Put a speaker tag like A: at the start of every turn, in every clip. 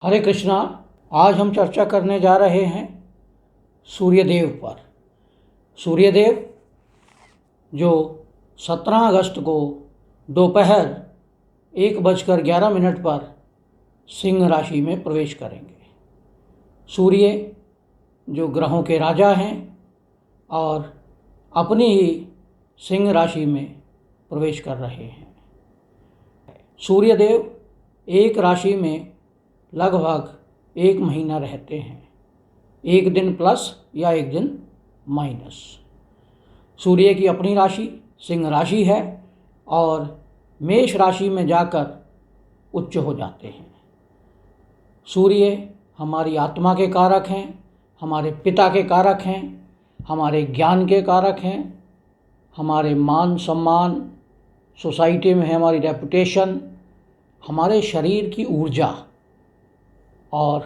A: हरे कृष्णा। आज हम चर्चा करने जा रहे हैं सूर्यदेव पर। सूर्यदेव जो 17 अगस्त को दोपहर 1:11 पर सिंह राशि में प्रवेश करेंगे। सूर्य जो ग्रहों के राजा हैं और अपनी ही सिंह राशि में प्रवेश कर रहे हैं। सूर्यदेव एक राशि में लगभग 1 महीना रहते हैं, 1 दिन प्लस या 1 दिन माइनस। सूर्य की अपनी राशि सिंह राशि है और मेष राशि में जाकर उच्च हो जाते हैं। सूर्य हमारी आत्मा के कारक हैं, हमारे पिता के कारक हैं, हमारे ज्ञान के कारक हैं, हमारे मान सम्मान, सोसाइटी में है हमारी रेपुटेशन, हमारे शरीर की ऊर्जा और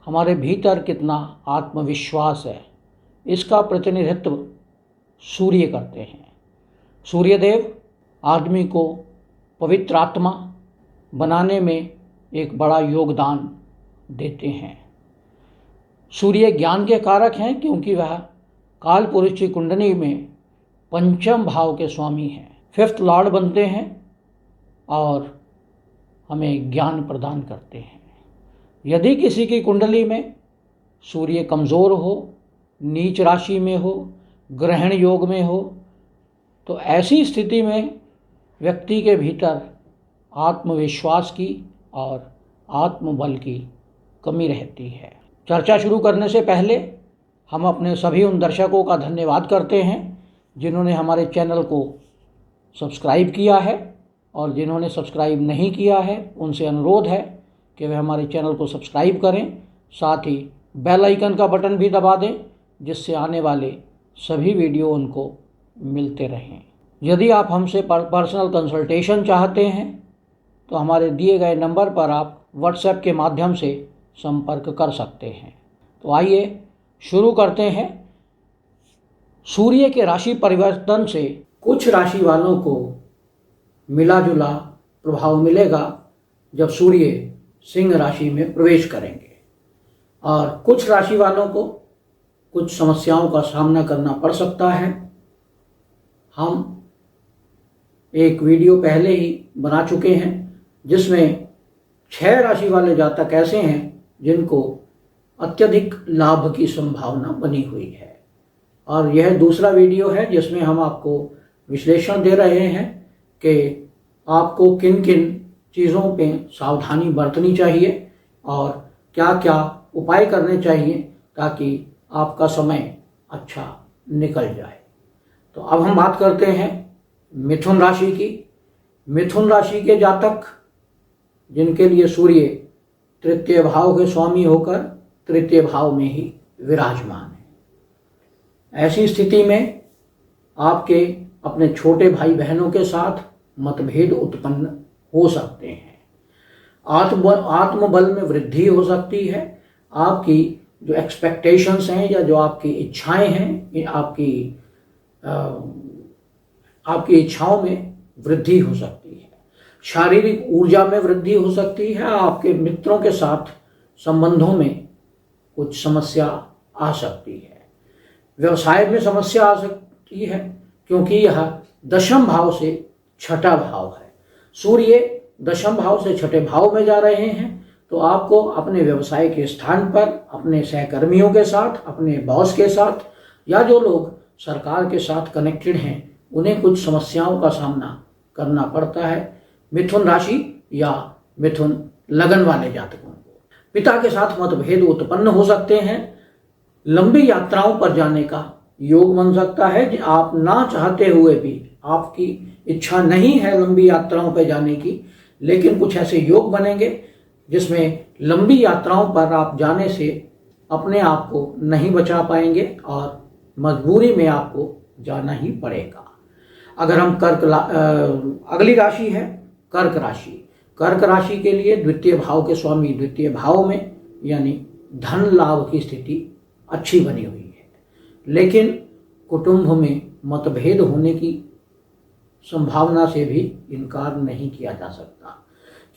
A: हमारे भीतर कितना आत्मविश्वास है, इसका प्रतिनिधित्व सूर्य करते हैं। सूर्यदेव आदमी को पवित्र आत्मा बनाने में एक बड़ा योगदान देते हैं। सूर्य ज्ञान के कारक हैं क्योंकि वह काल पुरुष की कुंडली में पंचम भाव के स्वामी हैं, 5th लॉर्ड बनते हैं और हमें ज्ञान प्रदान करते हैं। यदि किसी की कुंडली में सूर्य कमज़ोर हो, नीच राशि में हो, ग्रहण योग में हो, तो ऐसी स्थिति में व्यक्ति के भीतर आत्मविश्वास की और आत्मबल की कमी रहती है। चर्चा शुरू करने से पहले हम अपने सभी उन दर्शकों का धन्यवाद करते हैं जिन्होंने हमारे चैनल को सब्सक्राइब किया है, और जिन्होंने सब्सक्राइब नहीं किया है उनसे अनुरोध है कि वे हमारे चैनल को सब्सक्राइब करें, साथ ही बेल आइकन का बटन भी दबा दें जिससे आने वाले सभी वीडियो उनको मिलते रहें। यदि आप हमसे पर्सनल कंसल्टेशन चाहते हैं तो हमारे दिए गए नंबर पर आप व्हाट्सएप के माध्यम से संपर्क कर सकते हैं। तो आइए शुरू करते हैं। सूर्य के राशि परिवर्तन से कुछ राशि वालों को मिला जुला प्रभाव मिलेगा जब सूर्य सिंह राशि में प्रवेश करेंगे, और कुछ राशि वालों को कुछ समस्याओं का सामना करना पड़ सकता है। हम एक वीडियो पहले ही बना चुके हैं जिसमें 6 राशि वाले जातक ऐसे हैं जिनको अत्यधिक लाभ की संभावना बनी हुई है, और यह दूसरा वीडियो है जिसमें हम आपको विश्लेषण दे रहे हैं कि आपको किन किन चीज़ों पे सावधानी बरतनी चाहिए और क्या क्या उपाय करने चाहिए ताकि आपका समय अच्छा निकल जाए। तो अब हम बात करते हैं मिथुन राशि की। मिथुन राशि के जातक जिनके लिए सूर्य तृतीय भाव के स्वामी होकर तृतीय भाव में ही विराजमान है, ऐसी स्थिति में आपके अपने छोटे भाई बहनों के साथ मतभेद उत्पन्न हो सकते हैं। आत्मबल में वृद्धि हो सकती है। आपकी जो एक्सपेक्टेशंस हैं या जो आपकी इच्छाएं हैं, आपकी इच्छाओं में वृद्धि हो सकती है। शारीरिक ऊर्जा में वृद्धि हो सकती है। आपके मित्रों के साथ संबंधों में कुछ समस्या आ सकती है। व्यवसाय में समस्या आ सकती है क्योंकि यह दशम भाव से छठा भाव है। सूर्य दशम भाव से छठे भाव में जा रहे हैं, तो आपको अपने व्यवसाय के स्थान पर अपने सहकर्मियों के साथ, अपने बॉस के साथ, या जो लोग सरकार के साथ कनेक्टेड हैं उन्हें कुछ समस्याओं का सामना करना पड़ता है। मिथुन राशि या मिथुन लगन वाले जातकों को पिता के साथ मतभेद उत्पन्न हो सकते हैं। लंबी यात्राओं पर जाने का योग बन सकता है। आप ना चाहते हुए भी, आपकी इच्छा नहीं है लंबी यात्राओं पर जाने की, लेकिन कुछ ऐसे योग बनेंगे जिसमें लंबी यात्राओं पर आप जाने से अपने आप को नहीं बचा पाएंगे और मजबूरी में आपको जाना ही पड़ेगा। अगर हम अगली राशि है कर्क राशि। कर्क राशि के लिए द्वितीय भाव के स्वामी द्वितीय भाव में, यानी धन लाभ की स्थिति अच्छी बनी हुई है, लेकिन कुटुंब में मतभेद होने की संभावना से भी इनकार नहीं किया जा सकता,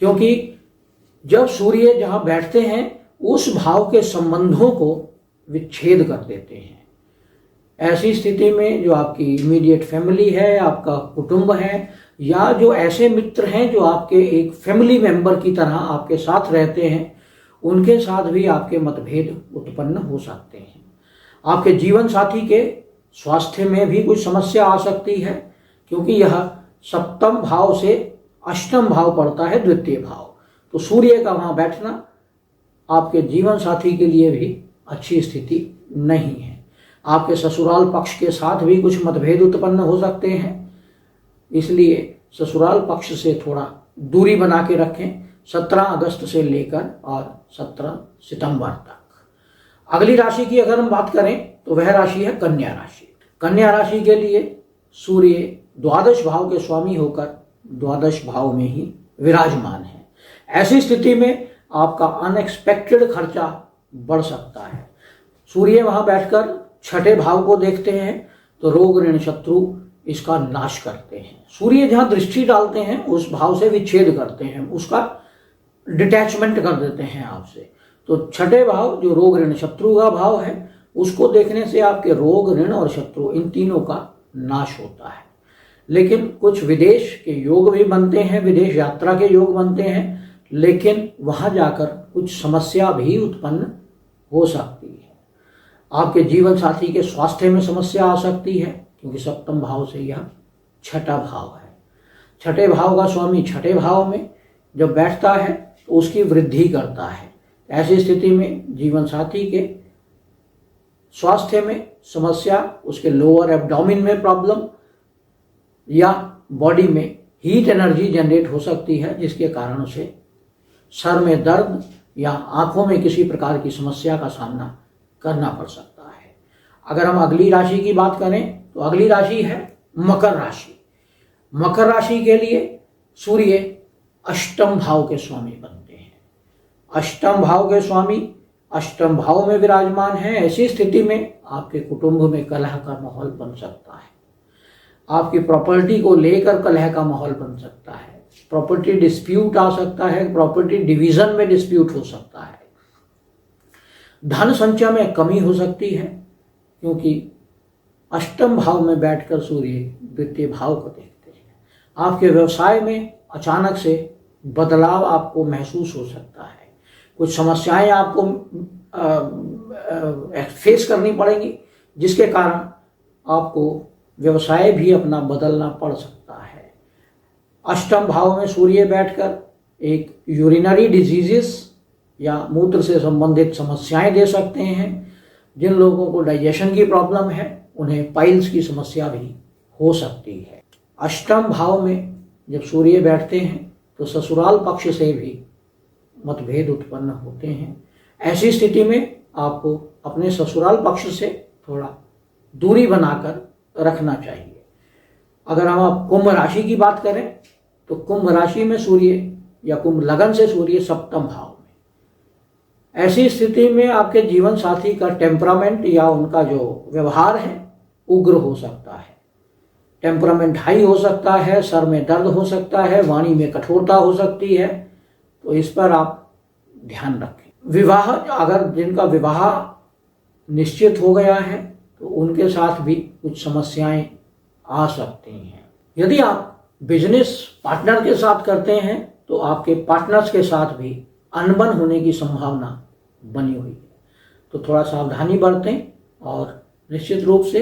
A: क्योंकि जब सूर्य जहाँ बैठते हैं उस भाव के संबंधों को विच्छेद कर देते हैं। ऐसी स्थिति में जो आपकी इमीडिएट फैमिली है, आपका कुटुंब है, या जो ऐसे मित्र हैं जो आपके एक फैमिली मेंबर की तरह आपके साथ रहते हैं, उनके साथ भी आपके मतभेद उत्पन्न हो सकते हैं। आपके जीवन साथी के स्वास्थ्य में भी कुछ समस्या आ सकती है, क्योंकि यह सप्तम भाव से अष्टम भाव पड़ता है, द्वितीय भाव। तो सूर्य का वहाँ बैठना आपके जीवन साथी के लिए भी अच्छी स्थिति नहीं है। आपके ससुराल पक्ष के साथ भी कुछ मतभेद उत्पन्न हो सकते हैं, इसलिए ससुराल पक्ष से थोड़ा दूरी बना के रखें 17 अगस्त से लेकर और 17 सितंबर तक। अगली राशि की अगर हम बात करें तो वह राशि है कन्या राशि। कन्या राशि के लिए सूर्य द्वादश भाव के स्वामी होकर द्वादश भाव में ही विराजमान है। ऐसी स्थिति में आपका अनएक्सपेक्टेड खर्चा बढ़ सकता है। सूर्य वहां बैठकर छठे भाव को देखते हैं तो रोग ऋण शत्रु इसका नाश करते हैं। सूर्य जहां दृष्टि डालते हैं उस भाव से विच्छेद करते हैं, उसका डिटैचमेंट कर देते हैं आपसे। तो छठे भाव जो रोग ऋण शत्रु का भाव है, उसको देखने से आपके रोग ऋण और शत्रु इन तीनों का नाश होता है। लेकिन कुछ विदेश के योग भी बनते हैं, विदेश यात्रा के योग बनते हैं, लेकिन वहां जाकर कुछ समस्या भी उत्पन्न हो सकती है। आपके जीवन साथी के स्वास्थ्य में समस्या आ सकती है, क्योंकि सप्तम भाव से यह छठा भाव है। छठे भाव का स्वामी छठे भाव में जब बैठता है तो उसकी वृद्धि करता है। ऐसी स्थिति में जीवन साथी के स्वास्थ्य में समस्या, उसके लोअर एब्डोमेन में प्रॉब्लम या बॉडी में हीट एनर्जी जनरेट हो सकती है, जिसके कारण उसे सर में दर्द या आंखों में किसी प्रकार की समस्या का सामना करना पड़ सकता है। अगर हम अगली राशि की बात करें तो अगली राशि है मकर राशि। मकर राशि के लिए सूर्य अष्टम भाव के स्वामी बनते हैं। अष्टम भाव के स्वामी अष्टम भाव में विराजमान है। ऐसी स्थिति में आपके कुटुंब में कलह का माहौल बन सकता है। आपकी प्रॉपर्टी को लेकर कलह का माहौल बन सकता है। प्रॉपर्टी डिस्प्यूट आ सकता है, प्रॉपर्टी डिवीजन में डिस्प्यूट हो सकता है। धन संचय में कमी हो सकती है, क्योंकि अष्टम भाव में बैठकर सूर्य द्वितीय भाव को देखते हैं। आपके व्यवसाय में अचानक से बदलाव आपको महसूस हो सकता है। कुछ समस्याएं आपको फेस करनी पड़ेंगी, जिसके कारण आपको व्यवसाय भी अपना बदलना पड़ सकता है। अष्टम भाव में सूर्य बैठकर एक यूरिनरी डिजीजेस या मूत्र से संबंधित समस्याएं दे सकते हैं। जिन लोगों को डाइजेशन की प्रॉब्लम है उन्हें पाइल्स की समस्या भी हो सकती है। अष्टम भाव में जब सूर्य बैठते हैं तो ससुराल पक्ष से भी मतभेद उत्पन्न होते हैं। ऐसी स्थिति में आपको अपने ससुराल पक्ष से थोड़ा दूरी बनाकर रखना चाहिए। अगर हम आप कुंभ राशि की बात करें तो कुंभ राशि में सूर्य या कुंभ लगन से सूर्य सप्तम भाव में। ऐसी स्थिति में आपके जीवन साथी का टेम्परामेंट या उनका जो व्यवहार है उग्र हो सकता है। टेम्परामेंट हाई हो सकता है, सर में दर्द हो सकता है, वाणी में कठोरता हो सकती है। तो इस पर आप ध्यान रखें। विवाह, अगर जिनका विवाह निश्चित हो गया है तो उनके साथ भी कुछ समस्याएं आ सकती हैं। यदि आप बिजनेस पार्टनर के साथ करते हैं तो आपके पार्टनर्स के साथ भी अनबन होने की संभावना बनी हुई है। तो थोड़ा सावधानी बरतें और निश्चित रूप से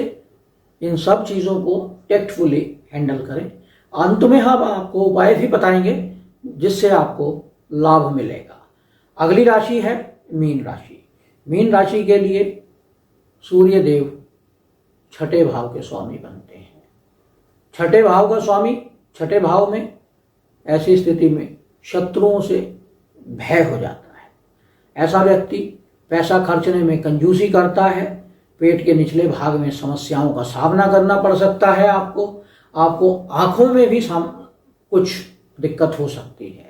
A: इन सब चीज़ों को टेक्टफुली हैंडल करें। अंत में हम आपको उपाय भी बताएंगे जिससे आपको लाभ मिलेगा। अगली राशि है मीन राशि। मीन राशि के लिए सूर्य देव छठे भाव के स्वामी बनते हैं। छठे भाव का स्वामी छठे भाव में, ऐसी स्थिति में शत्रुओं से भय हो जाता है। ऐसा व्यक्ति पैसा खर्चने में कंजूसी करता है। पेट के निचले भाग में समस्याओं का सामना करना पड़ सकता है। आपको आंखों में भी कुछ दिक्कत हो सकती है।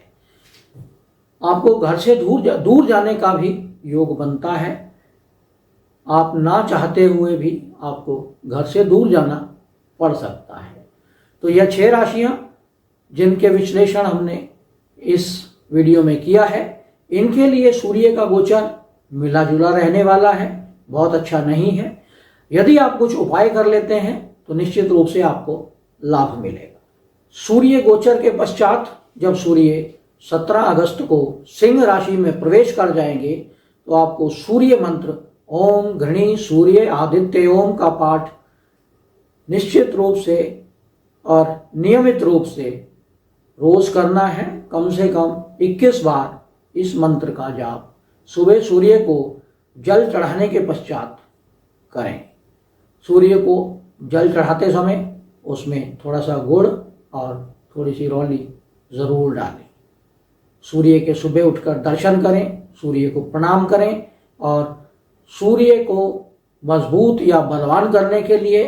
A: आपको घर से दूर जाने का भी योग बनता है। आप ना चाहते हुए भी आपको घर से दूर जाना पड़ सकता है। तो यह 6 राशियां जिनके विश्लेषण हमने इस वीडियो में किया है, इनके लिए सूर्य का गोचर मिला जुला रहने वाला है, बहुत अच्छा नहीं है। यदि आप कुछ उपाय कर लेते हैं तो निश्चित रूप से आपको लाभ मिलेगा। सूर्य गोचर के पश्चात जब सूर्य 17 अगस्त को सिंह राशि में प्रवेश कर जाएंगे तो आपको सूर्य मंत्र ओम घृणी सूर्य आदित्य ओम का पाठ निश्चित रूप से और नियमित रूप से रोज करना है। कम से कम 21 बार इस मंत्र का जाप सुबह सूर्य को जल चढ़ाने के पश्चात करें। सूर्य को जल चढ़ाते समय उसमें थोड़ा सा गुड़ और थोड़ी सी रौली ज़रूर डालें। सूर्य के सुबह उठकर दर्शन करें, सूर्य को प्रणाम करें और सूर्य को मजबूत या बलवान करने के लिए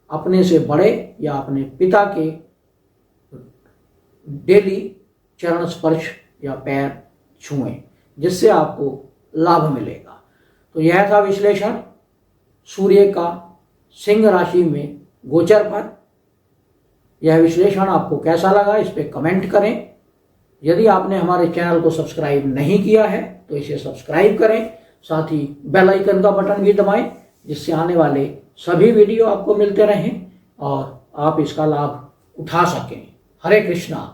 A: अपने से बड़े या अपने पिता के डेली चरण स्पर्श या पैर छुएं, जिससे आपको लाभ मिलेगा। तो यह था विश्लेषण सूर्य का सिंह राशि में गोचर पर। यह विश्लेषण आपको कैसा लगा इस पे कमेंट करें। यदि आपने हमारे चैनल को सब्सक्राइब नहीं किया है तो इसे सब्सक्राइब करें, साथ ही बेल आइकन का बटन भी दबाएं, जिससे आने वाले सभी वीडियो आपको मिलते रहें और आप इसका लाभ उठा सकें। हरे कृष्णा।